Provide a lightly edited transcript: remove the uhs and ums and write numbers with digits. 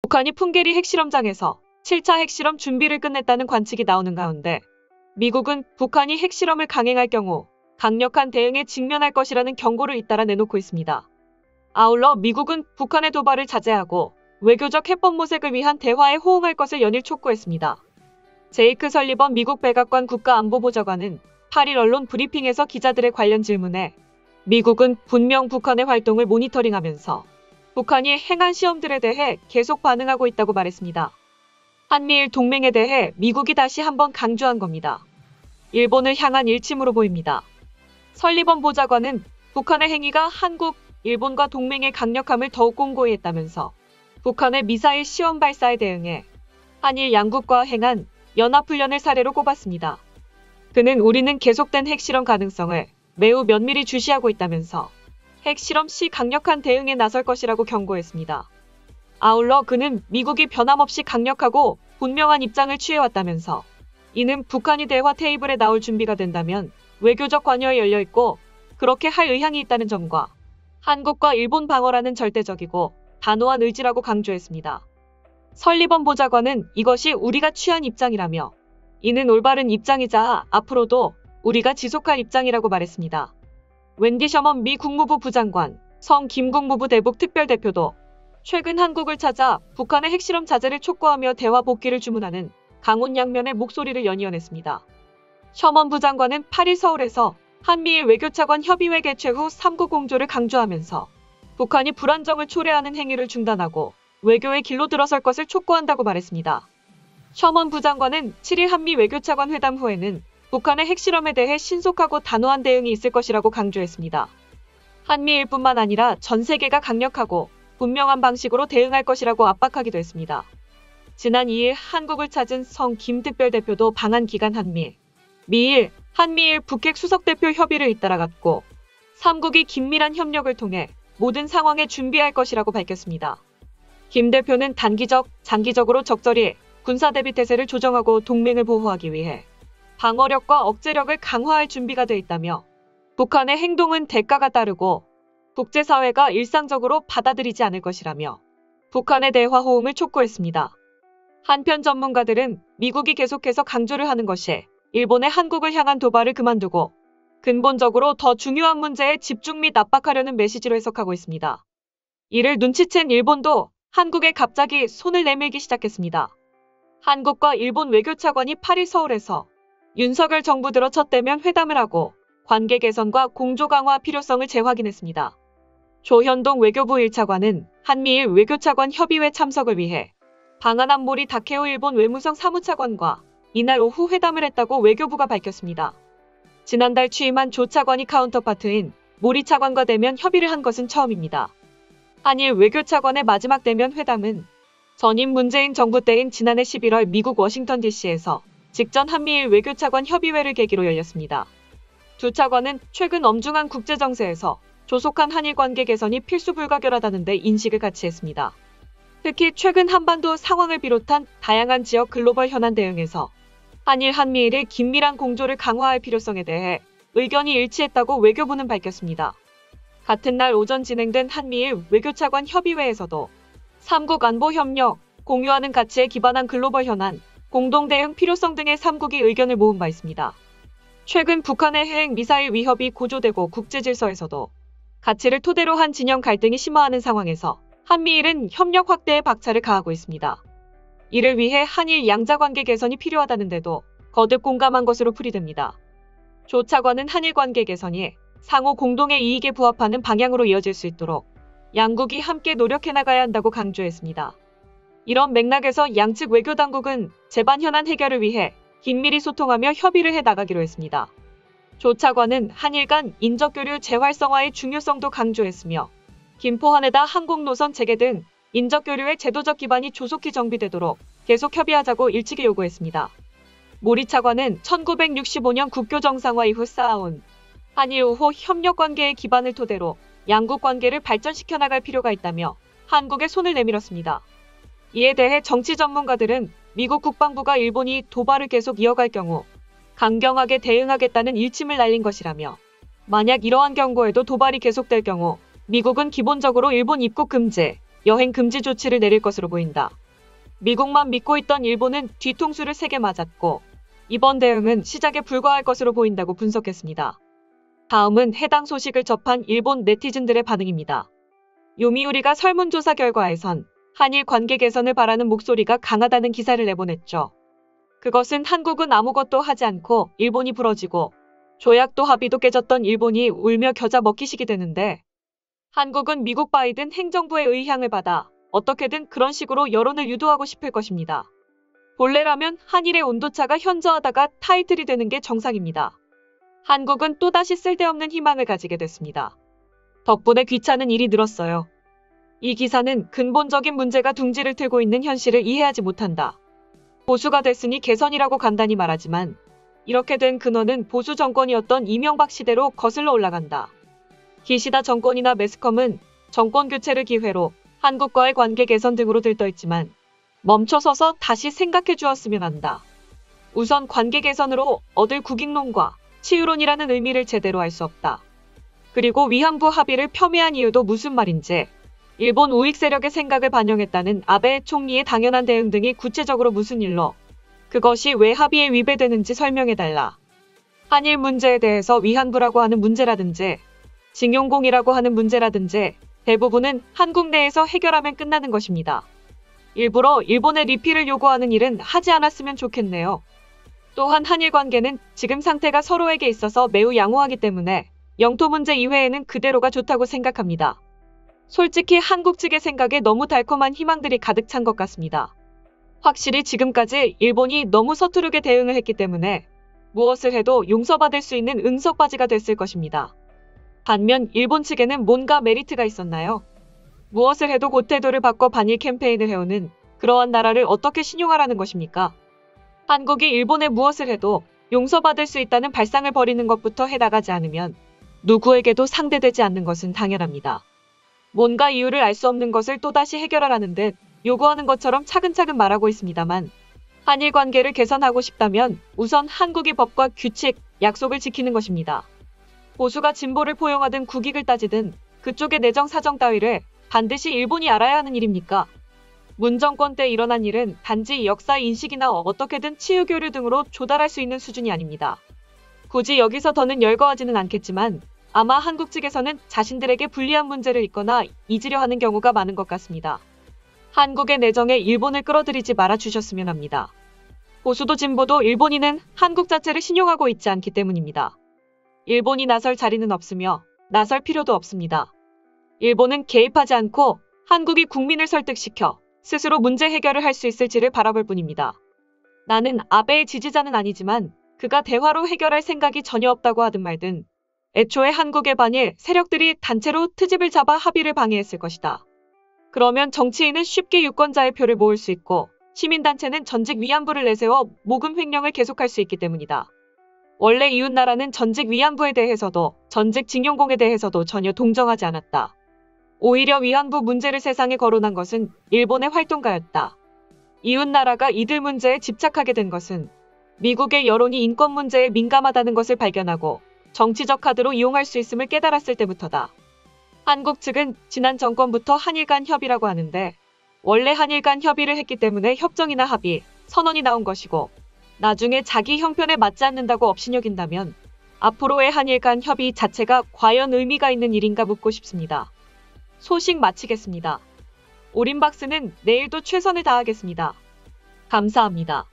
북한이 풍계리 핵실험장에서 7차 핵실험 준비를 끝냈다는 관측이 나오는 가운데 미국은 북한이 핵실험을 강행할 경우 강력한 대응에 직면할 것이라는 경고를 잇따라 내놓고 있습니다. 아울러 미국은 북한의 도발을 자제하고 외교적 해법 모색을 위한 대화에 호응할 것을 연일 촉구했습니다. 제이크 설리번 미국 백악관 국가안보보좌관은 8일 언론 브리핑에서 기자들의 관련 질문에 미국은 분명 북한의 활동을 모니터링하면서 북한이 행한 시험들에 대해 계속 반응하고 있다고 말했습니다. 한미일 동맹에 대해 미국이 다시 한번 강조한 겁니다. 일본을 향한 일침으로 보입니다. 설리번 보좌관은 북한의 행위가 한국, 일본과 동맹의 강력함을 더욱 공고히 했다면서 북한의 미사일 시험 발사에 대응해 한일 양국과 행한 연합훈련을 사례로 꼽았습니다. 그는 우리는 계속된 핵실험 가능성을 매우 면밀히 주시하고 있다면서 핵실험 시 강력한 대응에 나설 것이라고 경고했습니다. 아울러 그는 미국이 변함없이 강력하고 분명한 입장을 취해왔다면서 이는 북한이 대화 테이블에 나올 준비가 된다면 외교적 관여에 열려있고 그렇게 할 의향이 있다는 점과 한국과 일본 방어라는 절대적이고 단호한 의지라고 강조했습니다. 설리번 보좌관은 이것이 우리가 취한 입장이라며 이는 올바른 입장이자 앞으로도 우리가 지속할 입장이라고 말했습니다. 웬디 셔먼 미 국무부 부장관, 성 김 국무부 대북 특별대표도 최근 한국을 찾아 북한의 핵실험 자제를 촉구하며 대화 복귀를 주문하는 강원 양면의 목소리를 연이어냈습니다. 셔먼 부장관은 8일 서울에서 한미일 외교차관 협의회 개최 후 3국 공조를 강조하면서 북한이 불안정을 초래하는 행위를 중단하고 외교의 길로 들어설 것을 촉구한다고 말했습니다. 셔먼 부장관은 7일 한미 외교차관 회담 후에는 북한의 핵실험에 대해 신속하고 단호한 대응이 있을 것이라고 강조했습니다. 한미일뿐만 아니라 전 세계가 강력하고 분명한 방식으로 대응할 것이라고 압박하기도 했습니다. 지난 2일 한국을 찾은 성 김 특별대표도 방한 기간 미일, 한미일 북핵 수석대표 협의를 잇따라갔고 3국이 긴밀한 협력을 통해 모든 상황에 준비할 것이라고 밝혔습니다. 김 대표는 단기적, 장기적으로 적절히 군사대비 태세를 조정하고 동맹을 보호하기 위해 방어력과 억제력을 강화할 준비가 돼 있다며 북한의 행동은 대가가 따르고 국제사회가 일상적으로 받아들이지 않을 것이라며 북한의 대화 호응을 촉구했습니다. 한편 전문가들은 미국이 계속해서 강조를 하는 것이 일본의 한국을 향한 도발을 그만두고 근본적으로 더 중요한 문제에 집중 및 압박하려는 메시지로 해석하고 있습니다. 이를 눈치챈 일본도 한국에 갑자기 손을 내밀기 시작했습니다. 한국과 일본 외교차관이 8일 서울에서 윤석열 정부 들어 첫 대면 회담을 하고 관계 개선과 공조 강화 필요성을 재확인했습니다. 조현동 외교부 1차관은 한미일 외교차관 협의회 참석을 위해 방한한 모리 다케오 일본 외무성 사무차관과 이날 오후 회담을 했다고 외교부가 밝혔습니다. 지난달 취임한 조 차관이 카운터파트인 모리 차관과 대면 협의를 한 것은 처음입니다. 한일 외교차관의 마지막 대면 회담은 전임 문재인 정부 때인 지난해 11월 미국 워싱턴 DC에서 직전 한미일 외교차관 협의회를 계기로 열렸습니다. 두 차관은 최근 엄중한 국제정세에서 조속한 한일 관계 개선이 필수 불가결하다는 데 인식을 같이 했습니다. 특히 최근 한반도 상황을 비롯한 다양한 지역 글로벌 현안 대응에서 한미일의 긴밀한 공조를 강화할 필요성에 대해 의견이 일치했다고 외교부는 밝혔습니다. 같은 날 오전 진행된 한미일 외교차관 협의회에서도 3국 안보 협력, 공유하는 가치에 기반한 글로벌 현안, 공동 대응 필요성 등의 3국이 의견을 모은 바 있습니다. 최근 북한의 핵 미사일 위협이 고조되고 국제 질서에서도 가치를 토대로 한 진영 갈등이 심화하는 상황에서 한미일은 협력 확대에 박차를 가하고 있습니다. 이를 위해 한일 양자관계 개선이 필요하다는데도 거듭 공감한 것으로 풀이됩니다. 조 차관은 한일 관계 개선이 상호 공동의 이익에 부합하는 방향으로 이어질 수 있도록 양국이 함께 노력해 나가야 한다고 강조했습니다. 이런 맥락에서 양측 외교당국은 재반 현안 해결을 위해 긴밀히 소통하며 협의를 해 나가기로 했습니다. 조 차관은 한일 간 인적교류 재활성화의 중요성도 강조했으며 김포 하네다 항공노선 재개 등 인적교류의 제도적 기반이 조속히 정비되도록 계속 협의하자고 일찍이 요구했습니다. 모리 차관은 1965년 국교 정상화 이후 쌓아온 한일 우호 협력 관계의 기반을 토대로 양국 관계를 발전시켜 나갈 필요가 있다며 한국에 손을 내밀었습니다. 이에 대해 정치 전문가들은 미국 국방부가 일본이 도발을 계속 이어갈 경우 강경하게 대응하겠다는 일침을 날린 것이라며 만약 이러한 경고에도 도발이 계속될 경우 미국은 기본적으로 일본 입국 금지, 여행 금지 조치를 내릴 것으로 보인다. 미국만 믿고 있던 일본은 뒤통수를 세게 맞았고 이번 대응은 시작에 불과할 것으로 보인다고 분석했습니다. 다음은 해당 소식을 접한 일본 네티즌들의 반응입니다. 요미우리가 설문조사 결과에선 한일 관계 개선을 바라는 목소리가 강하다는 기사를 내보냈죠. 그것은 한국은 아무것도 하지 않고 일본이 부러지고 조약도 합의도 깨졌던 일본이 울며 겨자 먹기식이 되는데 한국은 미국 바이든 행정부의 의향을 받아 어떻게든 그런 식으로 여론을 유도하고 싶을 것입니다. 본래라면 한일의 온도차가 현저하다가 타이틀이 되는 게 정상입니다. 한국은 또다시 쓸데없는 희망을 가지게 됐습니다. 덕분에 귀찮은 일이 늘었어요. 이 기사는 근본적인 문제가 둥지를 틀고 있는 현실을 이해하지 못한다. 보수가 됐으니 개선이라고 간단히 말하지만 이렇게 된 근원은 보수 정권이었던 이명박 시대로 거슬러 올라간다. 기시다 정권이나 매스컴은 정권 교체를 기회로 한국과의 관계 개선 등으로 들떠있지만 멈춰서서 다시 생각해 주었으면 한다. 우선 관계 개선으로 얻을 국익론과 치유론이라는 의미를 제대로 알 수 없다. 그리고 위안부 합의를 폄훼한 이유도 무슨 말인지 일본 우익 세력의 생각을 반영했다는 아베 총리의 당연한 대응 등이 구체적으로 무슨 일로 그것이 왜 합의에 위배되는지 설명해달라. 한일 문제에 대해서 위안부라고 하는 문제라든지 징용공이라고 하는 문제라든지 대부분은 한국 내에서 해결하면 끝나는 것입니다. 일부러 일본의 리필을 요구하는 일은 하지 않았으면 좋겠네요. 또한 한일 관계는 지금 상태가 서로에게 있어서 매우 양호하기 때문에 영토 문제 이외에는 그대로가 좋다고 생각합니다. 솔직히 한국 측의 생각에 너무 달콤한 희망들이 가득 찬 것 같습니다. 확실히 지금까지 일본이 너무 서투르게 대응을 했기 때문에 무엇을 해도 용서받을 수 있는 응석바지가 됐을 것입니다. 반면 일본 측에는 뭔가 메리트가 있었나요? 무엇을 해도 고태도를 바꿔 반일 캠페인을 해오는 그러한 나라를 어떻게 신용하라는 것입니까? 한국이 일본에 무엇을 해도 용서받을 수 있다는 발상을 벌이는 것부터 해나가지 않으면 누구에게도 상대되지 않는 것은 당연합니다. 뭔가 이유를 알 수 없는 것을 또다시 해결하라는 듯 요구하는 것처럼 차근차근 말하고 있습니다만 한일 관계를 개선하고 싶다면 우선 한국이 법과 규칙, 약속을 지키는 것입니다. 보수가 진보를 포용하든 국익을 따지든 그쪽의 내정 사정 따위를 반드시 일본이 알아야 하는 일입니까? 문 정권 때 일어난 일은 단지 역사 인식이나 어떻게든 치유 교류 등으로 조달할 수 있는 수준이 아닙니다. 굳이 여기서 더는 열거하지는 않겠지만 아마 한국 측에서는 자신들에게 불리한 문제를 잊거나 잊으려 하는 경우가 많은 것 같습니다. 한국의 내정에 일본을 끌어들이지 말아 주셨으면 합니다. 보수도 진보도 일본인은 한국 자체를 신용하고 있지 않기 때문입니다. 일본이 나설 자리는 없으며 나설 필요도 없습니다. 일본은 개입하지 않고 한국이 국민을 설득시켜 스스로 문제 해결을 할 수 있을지를 바라볼 뿐입니다. 나는 아베의 지지자는 아니지만 그가 대화로 해결할 생각이 전혀 없다고 하든 말든 애초에 한국의 반일 세력들이 단체로 트집을 잡아 합의를 방해했을 것이다. 그러면 정치인은 쉽게 유권자의 표를 모을 수 있고 시민단체는 전직 위안부를 내세워 모금 횡령을 계속할 수 있기 때문이다. 원래 이웃나라는 전직 위안부에 대해서도 전직 징용공에 대해서도 전혀 동정하지 않았다. 오히려 위안부 문제를 세상에 거론한 것은 일본의 활동가였다. 이웃나라가 이들 문제에 집착하게 된 것은 미국의 여론이 인권 문제에 민감하다는 것을 발견하고 정치적 카드로 이용할 수 있음을 깨달았을 때부터다. 한국 측은 지난 정권부터 한일 간 협의라고 하는데 원래 한일 간 협의를 했기 때문에 협정이나 합의, 선언이 나온 것이고 나중에 자기 형편에 맞지 않는다고 업신여긴다면 앞으로의 한일 간 협의 자체가 과연 의미가 있는 일인가 묻고 싶습니다. 소식 마치겠습니다. 오림박스는 내일도 최선을 다하겠습니다. 감사합니다.